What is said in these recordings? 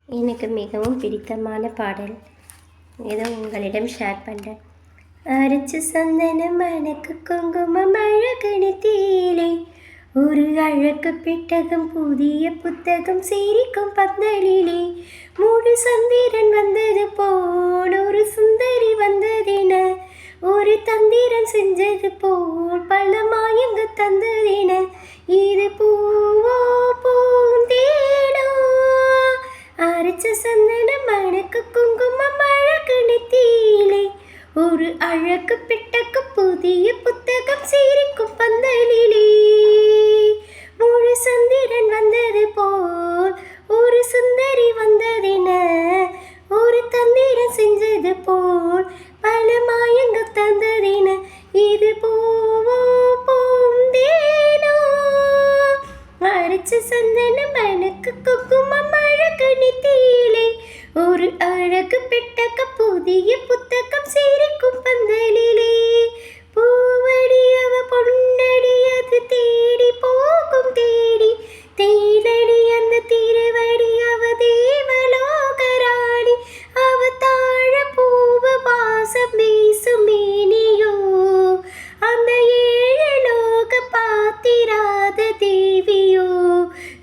எனக்கு மிகவும் பிடித்தமான பாடல் ஏதோ உங்களிடம் ஷேர் பண்ணுறேன். அரைச்சு சந்தனம் மணக்கு குங்குமம் அழகு தீலை ஒரு அழகு பெட்டகம் புதிய புத்தகம் சிரிக்கும் பந்தலிலே மூடு சந்திரன் வந்தது போல் ஒரு சுந்தரி வந்ததென ஒரு தந்திரன் செஞ்சது போல் பல மாயங்க தந்ததென இது பூவோ பூந்தேனோ அரைச்ச சந்தனம் மணக்கு குங்குமம் அழகு நெத்தியிலே ஒரு அழகு பெட்டக்கு புதிய புத்தகம் சிரிக்கும் பந்தலிலே முழு சந்திரன் வந்தது போல் ஒரு சுந்தரி வந்ததென ஒரு தந்திரம் செஞ்சது போல் பல மாயங்க தந்ததென இது பூவோ பூந்தேனோ அரைச்ச சந்தனம் மணக்கு குங்குமம் அழகு நெத்தியிலே ஒரு அழகு பெட்டக புதிய புத்தகம் சிரிக்கும் பந்தலிலே பூவடி அவ பொன்னடி அது தேடி போகும் தேடி தேனடி அந்த திருவடி அவ தேவலோகராணி அவ தாழ பூவ வாசம் வீசும் மேனியோ அந்த ஏழு லோக பாத்திராத தேவியோ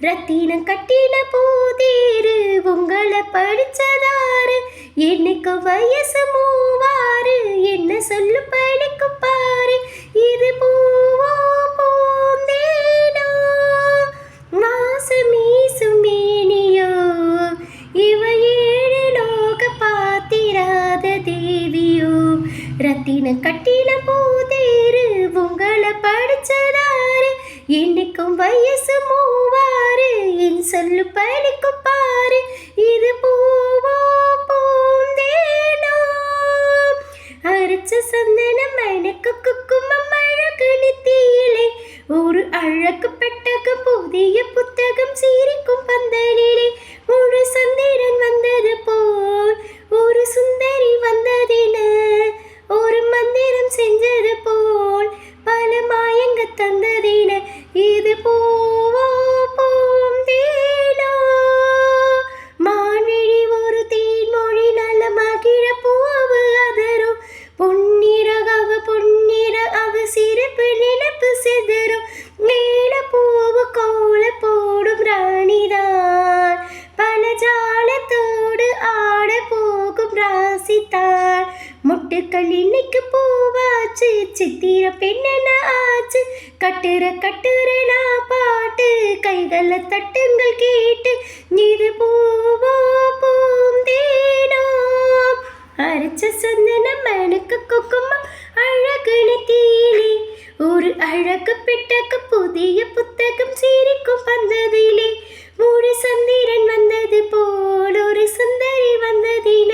ரத்தினம் கட்டின பூதேரு உங்களை படிச்சதாரு என்னைக்கு வயசு மூவாறு என்ன சொல்லு படிக்கும் பாரு இது பூவோ பூந்தேனோ வாசமீசும் மேனியோ இவ ஏழு லோக பாத்திராத தேவியோ ரத்தினம் கட்டின பூதேரு உங்களை படிச்சதாரு என்னைக்கும் வயசு மூவாறு என் சொல்லு படிக்கும் பாரு இது பூவோ பூந்தேனோ அரைச்ச சந்தனம் மணக்கு குங்குமம் அழகு நெத்தியிலே ஒரு அழகு பெட்டகம் புதிய புத்தகம் சிரிக்கும் பந்தலிலே முழு சந்திரன் வந்தது போல் ஒரு சுந்தரி வந்ததென ஒரு மந்திரம் செஞ்சது போல் பல மாயங்க தந்ததென இது பூவோ பூந்தேனோ மான்விழி ஒரு தேன்மொழி நல்ல மகிழ பூவு அதரும் பொன்னிற அவ சிறப்பு நினைப்பு செதரும் மேல பூவு கோல போடும் ராணிதான் பல ஜாலத்தோடு ஆட போகும் ராசித்தான் முட்டுக்கள் இன்னைக்கு பூவாச்சு சித்திர பெண்ணென ஆச்சு கட்டுற நான் பாட்டு கைகளை தட்டுங்கள் கேட்டு இது பூவோ பூந்தேனோ அரைச்ச சந்தனம் மணக்கு குங்குமம் அழகு நெத்தியிலே ஒரு அழகு பெட்டக புதிய புத்தகம் சிரிக்கும் பந்ததிலே மூடு சந்திரன் வந்தது போல் ஒரு சுந்தரி வந்ததின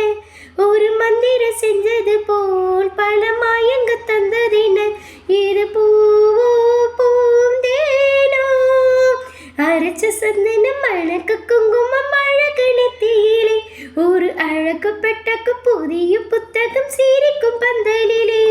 ஒரு மந்திரம் செஞ்சது போல் பல மாயங்க தந்ததின இது பூவோ பூந்தேனோ அரைச்ச சந்தனம் மணக்கு குங்குமம் அழகு நெத்தியிலே ஒரு அழகு பெட்டக புதிய புத்தகம் சிரிக்கும் பந்தலிலே